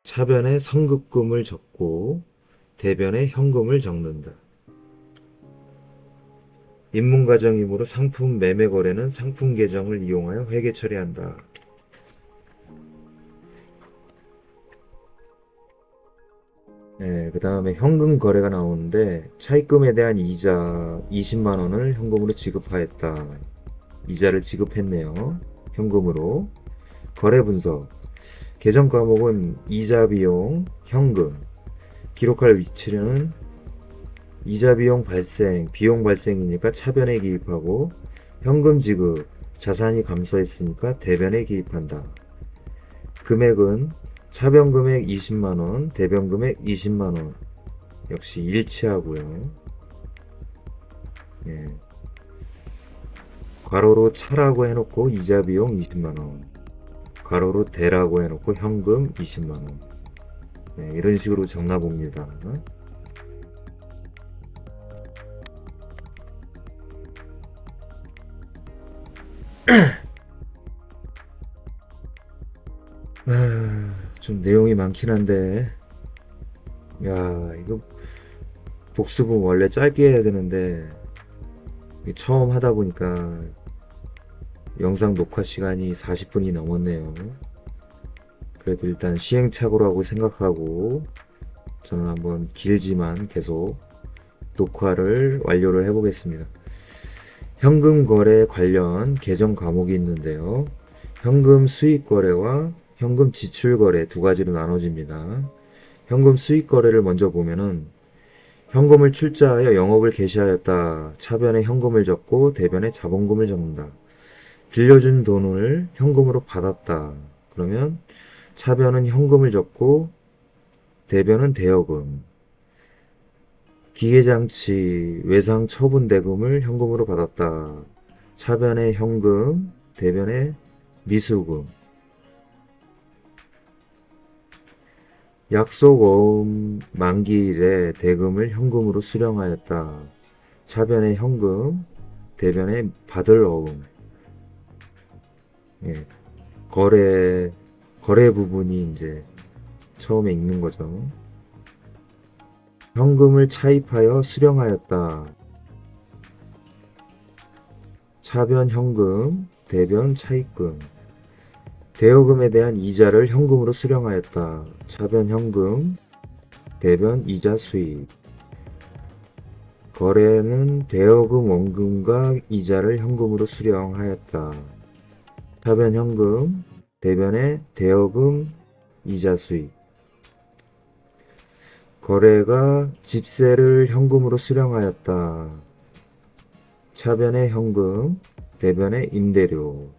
차변에 선급금을 적고 대변에 현금을 적는다. 입문과정이므로 상품 매매 거래는 상품 계정을 이용하여 회계 처리한다. 네, 그 다음에 현금 거래가 나오는데 차입금에 대한 이자 20만 원을 현금으로 지급하였다. 이자를 지급했네요. 현금으로. 거래 분석. 계정 과목은 이자 비용, 현금. 기록할 위치는 이자 비용 발생, 비용 발생이니까 차변에 기입하고 현금 지급, 자산이 감소했으니까 대변에 기입한다. 금액은 차변 금액 20만원, 대변 금액 20만원. 역시 일치하고요. 예. 괄호로 차라고 해놓고 이자 비용 20만원. 괄호로 대라고 해놓고 현금 20만원. 네, 이런 식으로 적나봅니다. 좀 내용이 많긴 한데, 야, 이거 복습은 원래 짧게 해야 되는데, 처음 하다 보니까 영상 녹화 시간이 40분이 넘었네요. 그래도 일단 시행착오라고 생각하고, 저는 한번 길지만 계속 녹화를 완료를 해보겠습니다. 현금 거래 관련 계정 과목이 있는데요. 현금 수익 거래와 현금 지출 거래 두 가지로 나눠집니다. 현금 수익 거래를 먼저 보면은 현금을 출자하여 영업을 개시하였다. 차변에 현금을 적고 대변에 자본금을 적는다. 빌려준 돈을 현금으로 받았다. 그러면 차변은 현금을 적고 대변은 대여금. 기계장치 외상 처분 대금을 현금으로 받았다. 차변에 현금, 대변에 미수금. 약속 어음 만기일에 대금을 현금으로 수령하였다. 차변에 현금, 대변에 받을 어음. 예, 거래 부분이 이제 처음에 있는 거죠. 현금을 차입하여 수령하였다. 차변 현금, 대변 차입금. 대여금에 대한 이자를 현금으로 수령하였다. 차변 현금, 대변 이자 수익. 거래는 대여금 원금과 이자를 현금으로 수령하였다. 차변 현금, 대변에 대여금, 이자 수익. 거래가 집세를 현금으로 수령하였다. 차변에 현금, 대변에 임대료.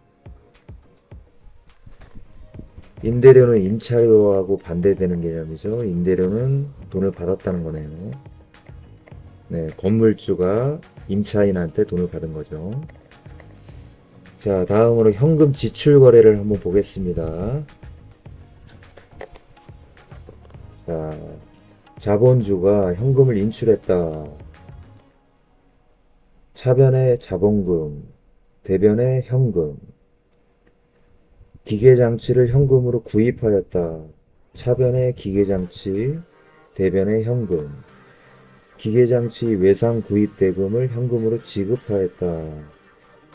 임대료는 임차료하고 반대되는 개념이죠. 임대료는 돈을 받았다는 거네요. 네, 건물주가 임차인한테 돈을 받은 거죠. 자, 다음으로 현금 지출 거래를 한번 보겠습니다. 자, 자본주가 현금을 인출했다. 차변에 자본금, 대변에 현금. 기계장치를 현금으로 구입하였다. 차변에 기계장치, 대변에 현금. 기계장치 외상 구입 대금을 현금으로 지급하였다.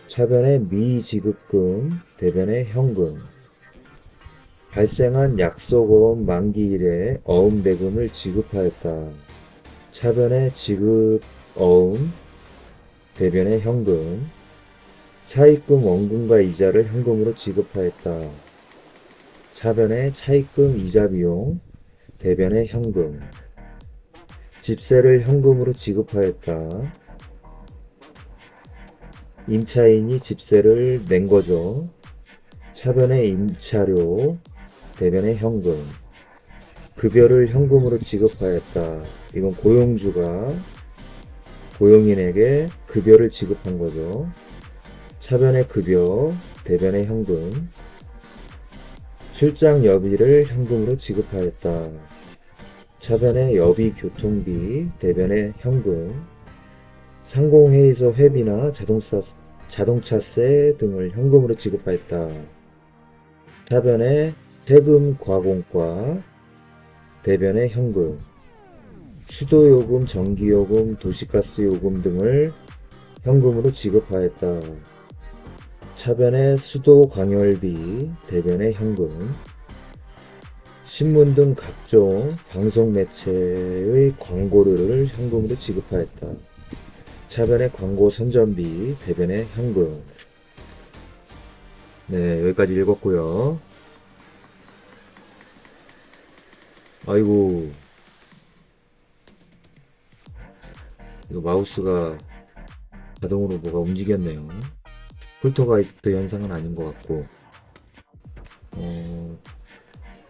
차변에 미지급금, 대변에 현금. 발생한 약속어음 만기일에 어음 대금을 지급하였다. 차변에 지급어음, 대변에 현금. 차입금 원금과 이자를 현금으로 지급하였다. 차변에 차입금 이자 비용, 대변에 현금. 집세를 현금으로 지급하였다. 임차인이 집세를 낸 거죠. 차변의 임차료, 대변의 현금. 급여를 현금으로 지급하였다. 이건 고용주가 고용인에게 급여를 지급한 거죠. 차변의 급여, 대변의 현금. 출장 여비를 현금으로 지급하였다. 차변의 여비 교통비, 대변의 현금. 상공회의소 회비나 자동차세 등을 현금으로 지급하였다. 차변의 세금 과공과, 대변의 현금. 수도요금, 전기요금, 도시가스요금 등을 현금으로 지급하였다. 차변의 수도광열비, 대변의 현금. 신문 등 각종 방송 매체의 광고료를 현금으로 지급하였다. 차변의 광고 선전비, 대변의 현금. 네, 여기까지 읽었고요. 아이고, 이거 마우스가 자동으로 뭐가 움직였네요. 폴터가이스트 현상은 아닌 것 같고,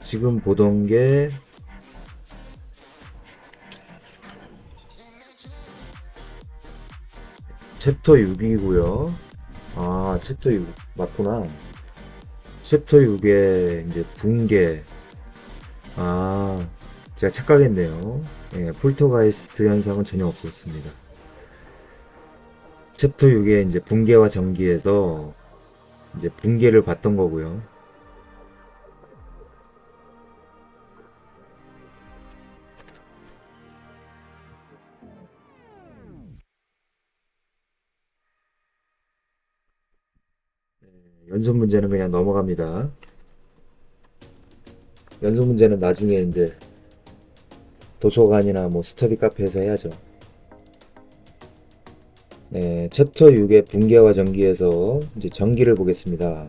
지금 보던 게 챕터 6이고요. 아, 챕터 6 맞구나. 챕터 6에 이제 붕괴. 아, 제가 착각했네요. 예, 폴터가이스트 현상은 전혀 없었습니다. 챕터 6에 이제 붕괴와 전기에서 이제 붕괴를 봤던 거고요. 연습 문제는 그냥 넘어갑니다. 연습 문제는 나중에 이제 도서관이나 뭐 스터디 카페에서 해야죠. 네, 챕터 6의 붕괴와 전기에서 이제 전기를 보겠습니다.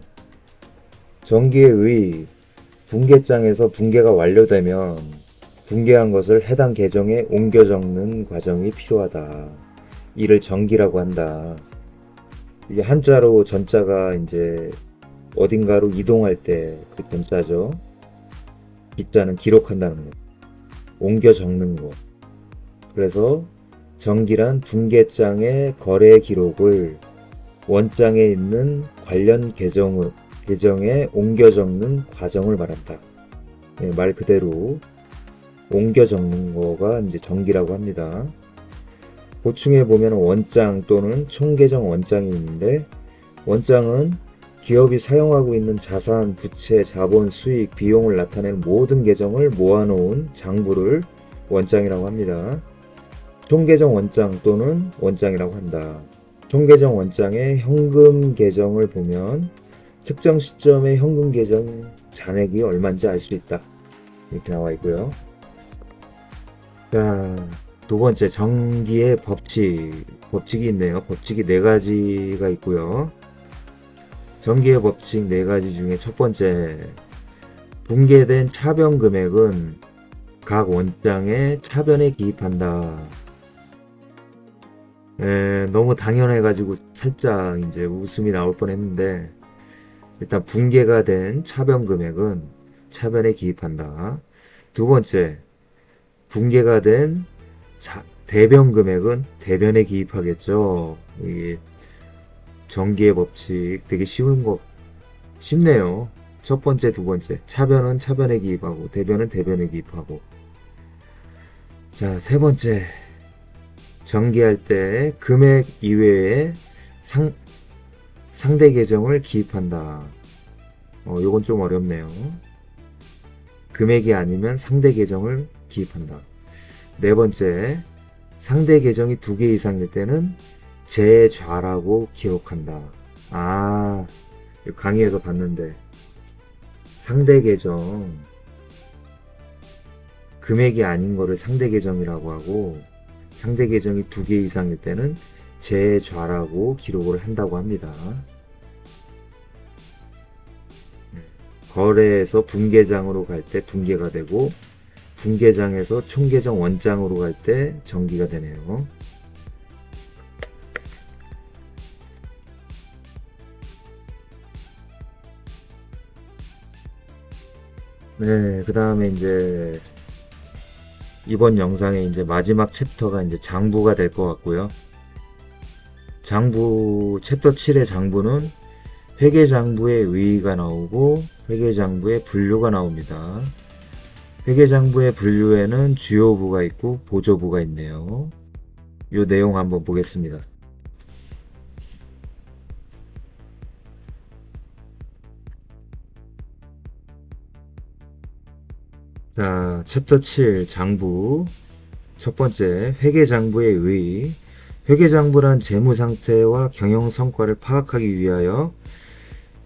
전기의 의 붕괴장에서 붕괴가 완료되면 붕괴한 것을 해당 계정에 옮겨 적는 과정이 필요하다. 이를 전기라고 한다. 이게 한자로 전자가 이제 어딘가로 이동할 때 그 전자죠. 기자는 기록한다는 거. 옮겨 적는 거. 그래서 전기란 붕괴장의 거래 기록을 원장에 있는 관련 계정에 옮겨 적는 과정을 말한다. 네, 말 그대로 옮겨 적는 거가 이제 전기라고 합니다. 보충해 보면 원장 또는 총계정 원장이 있는데, 원장은 기업이 사용하고 있는 자산, 부채, 자본, 수익, 비용을 나타내는 모든 계정을 모아놓은 장부를 원장이라고 합니다. 총계정 원장 또는 원장이라고 한다. 총계정 원장의 현금 계정을 보면 특정 시점의 현금 계정 잔액이 얼마인지 알 수 있다. 이렇게 나와 있고요. 자, 두 번째, 전기의 법칙이 있네요. 법칙이 4가지가 있고요. 전기의 법칙 4가지 중에 첫 번째, 붕괴된 차변 금액은 각 원장의 차변에 기입한다. 너무 당연해가지고 살짝 이제 웃음이 나올 뻔했는데, 일단 붕괴가 된 차변 금액은 차변에 기입한다. 두 번째, 붕괴가 된 대변 금액은 대변에 기입하겠죠. 이게 전기의 법칙 되게 쉽네요. 첫 번째, 두 번째. 차변은 차변에 기입하고, 대변은 대변에 기입하고. 자, 세 번째. 전기할 때 금액 이외에 상대 계정을 기입한다. 요건 좀 어렵네요. 금액이 아니면 상대 계정을 기입한다. 네 번째, 상대 계정이 2개 이상일 때는 제좌라고 기록한다. 아, 강의에서 봤는데 상대 계정 금액이 아닌 거를 상대 계정이라고 하고, 상대 계정이 2개 이상일 때는 제좌라고 기록을 한다고 합니다. 거래에서 분계장으로 갈 때 분계가 되고, 분계장에서 총계정 원장으로 갈 때 전기가 되네요. 네, 그 다음에 이제 이번 영상의 이제 마지막 챕터가 이제 장부가 될 것 같고요. 장부, 챕터 7의 장부는 회계장부의 의의가 나오고 회계장부의 분류가 나옵니다. 회계장부의 분류에는 주요부가 있고 보조부가 있네요. 이 내용 한번 보겠습니다. 자, 챕터 7 장부. 첫 번째, 회계장부의 의의. 회계장부란 재무상태와 경영성과를 파악하기 위하여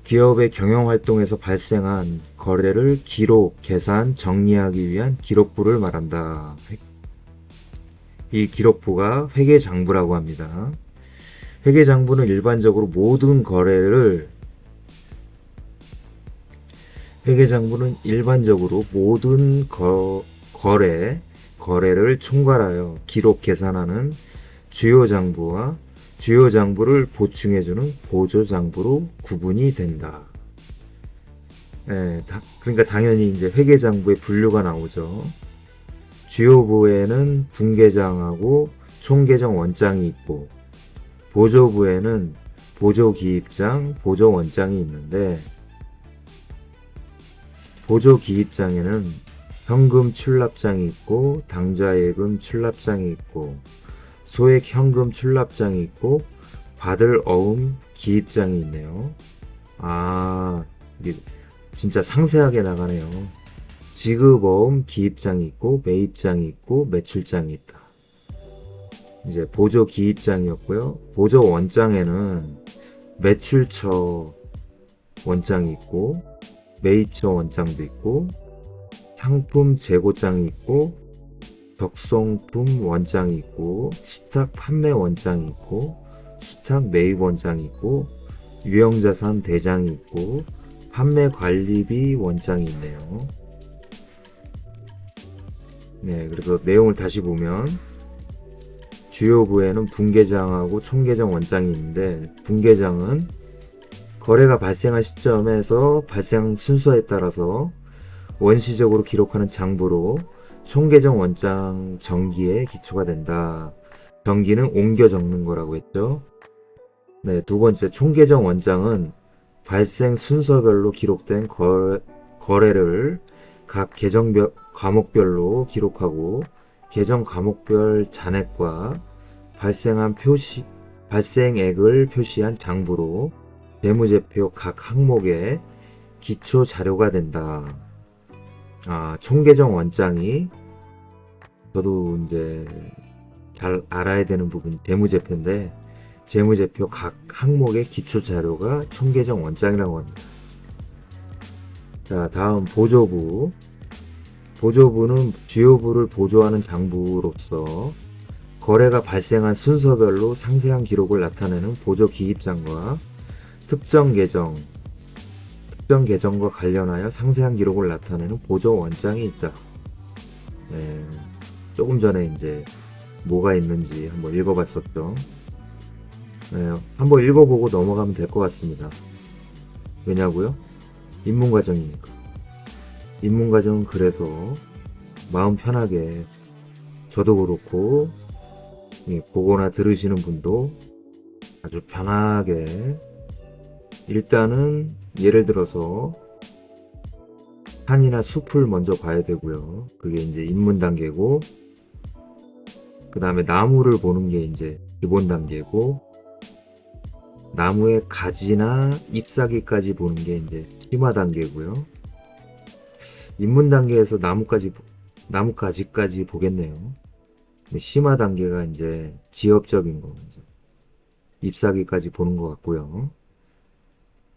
기업의 경영활동에서 발생한 거래를 기록, 계산, 정리하기 위한 기록부를 말한다. 이 기록부가 회계장부라고 합니다. 회계장부는 일반적으로 모든 거래를 거래를 총괄하여 기록 계산하는 주요 장부와 주요 장부를 보충해주는 보조 장부로 구분이 된다. 그러니까 당연히 이제 회계 장부의 분류가 나오죠. 주요부에는 분계장하고 총계정 원장이 있고 보조부에는 보조기입장, 보조원장이 있는데 보조기입장에는 현금 출납장이 있고 당좌예금 출납장이 있고 소액 현금 출납장이 있고 받을 어음 기입장이 있네요. 이게 진짜 상세하게 나가네요. 지급 어음 기입장이 있고 매입장이 있고 매출장이 있다. 이제 보조 기입장이었고요. 보조 원장에는 매출처 원장이 있고 매입처 원장도 있고 상품 재고장이 있고 적성품 원장이 있고 시탁 판매 원장이 있고 수탁 매입 원장이 있고 유형자산 대장이 있고 판매 관리비 원장이 있네요. 네, 그래서 내용을 다시 보면 주요부에는 분계장하고 총계정 원장이 있는데 분계장은 거래가 발생한 시점에서 발생 순서에 따라서 원시적으로 기록하는 장부로 총계정 원장 정기에 기초가 된다. 정기는 옮겨 적는 거라고 했죠. 네, 두 번째 총계정 원장은 발생 순서별로 기록된 거래를 각 계정 과목별로 기록하고 계정 과목별 잔액과 발생액을 표시한 장부로 재무제표 각 항목의 기초 자료가 된다. 총계정 원장이 저도 이제 잘 알아야 되는 부분이 재무제표인데 재무제표 각 항목의 기초 자료가 총계정 원장이라고 합니다. 자, 다음 보조부. 보조부는 주요부를 보조하는 장부로서 거래가 발생한 순서별로 상세한 기록을 나타내는 보조 기입장과 특정 계정과 관련하여 상세한 기록을 나타내는 보조 원장이 있다. 네, 조금 전에 이제 뭐가 있는지 한번 읽어봤었죠. 네, 한번 읽어보고 넘어가면 될 것 같습니다. 왜냐고요? 입문과정이니까. 입문과정은 그래서 마음 편하게 저도 그렇고 보거나 들으시는 분도 아주 편하게 일단은 예를 들어서 산이나 숲을 먼저 봐야 되고요. 그게 이제 입문 단계고 그 다음에 나무를 보는 게 이제 기본 단계고 나무의 가지나 잎사귀까지 보는 게 이제 심화 단계고요. 입문 단계에서 나무가지까지 보겠네요. 심화 단계가 이제 지엽적인 거, 잎사귀까지 보는 것 같고요.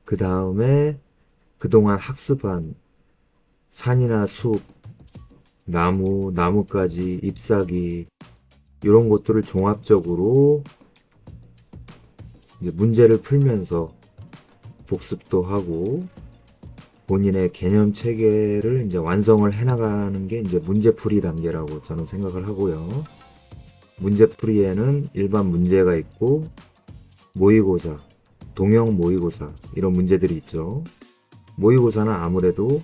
그 다음에 그동안 학습한 산이나 숲, 나무가지, 잎사귀 이런 것들을 종합적으로 이제 문제를 풀면서 복습도 하고 본인의 개념 체계를 이제 완성을 해나가는 게 이제 문제풀이 단계라고 저는 생각을 하고요. 문제풀이에는 일반 문제가 있고 모의고사, 동형 모의고사 이런 문제들이 있죠. 모의고사는 아무래도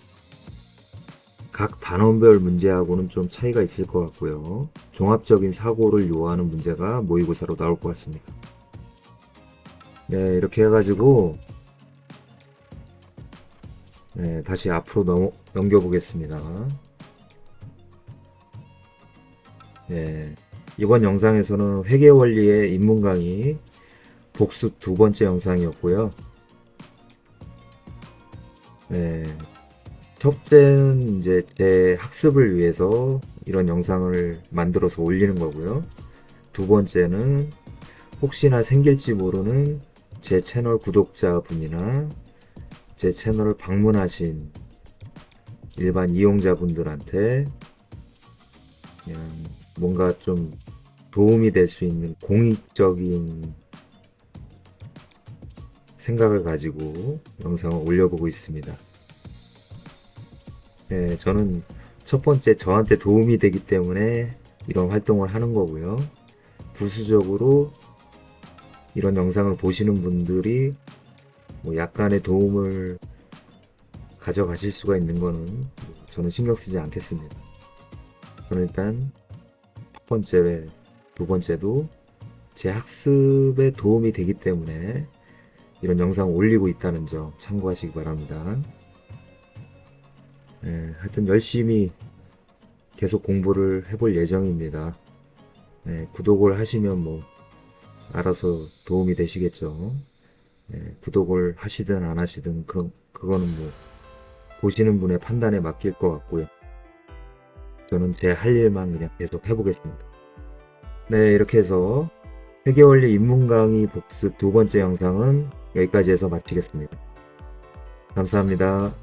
각 단원별 문제하고는 좀 차이가 있을 것 같고요. 종합적인 사고를 요하는 문제가 모의고사로 나올 것 같습니다. 네, 이렇게 해가지고 네, 다시 앞으로 넘겨보겠습니다. 네, 이번 영상에서는 회계원리의 입문 강의 복습 두 번째 영상이었고요. 네, 첫째는 이제 제 학습을 위해서 이런 영상을 만들어서 올리는 거고요. 두 번째는 혹시나 생길지 모르는 제 채널 구독자분이나 제 채널을 방문하신 일반 이용자분들한테 그냥 뭔가 좀 도움이 될 수 있는 공익적인 생각을 가지고 영상을 올려보고 있습니다. 네, 저는 첫 번째 저한테 도움이 되기 때문에 이런 활동을 하는 거고요. 부수적으로 이런 영상을 보시는 분들이 뭐 약간의 도움을 가져가실 수가 있는 거는 저는 신경 쓰지 않겠습니다. 저는 일단 첫 번째, 두 번째도 제 학습에 도움이 되기 때문에 이런 영상을 올리고 있다는 점 참고하시기 바랍니다. 네, 하여튼 열심히 계속 공부를 해볼 예정입니다. 네, 구독을 하시면 뭐 알아서 도움이 되시겠죠. 네, 구독을 하시든 안 하시든 그거는 뭐 보시는 분의 판단에 맡길 것 같고요. 저는 제 할 일만 그냥 계속 해보겠습니다. 네, 이렇게 해서 회계원리 입문 강의 복습 두 번째 영상은 여기까지 해서 마치겠습니다. 감사합니다.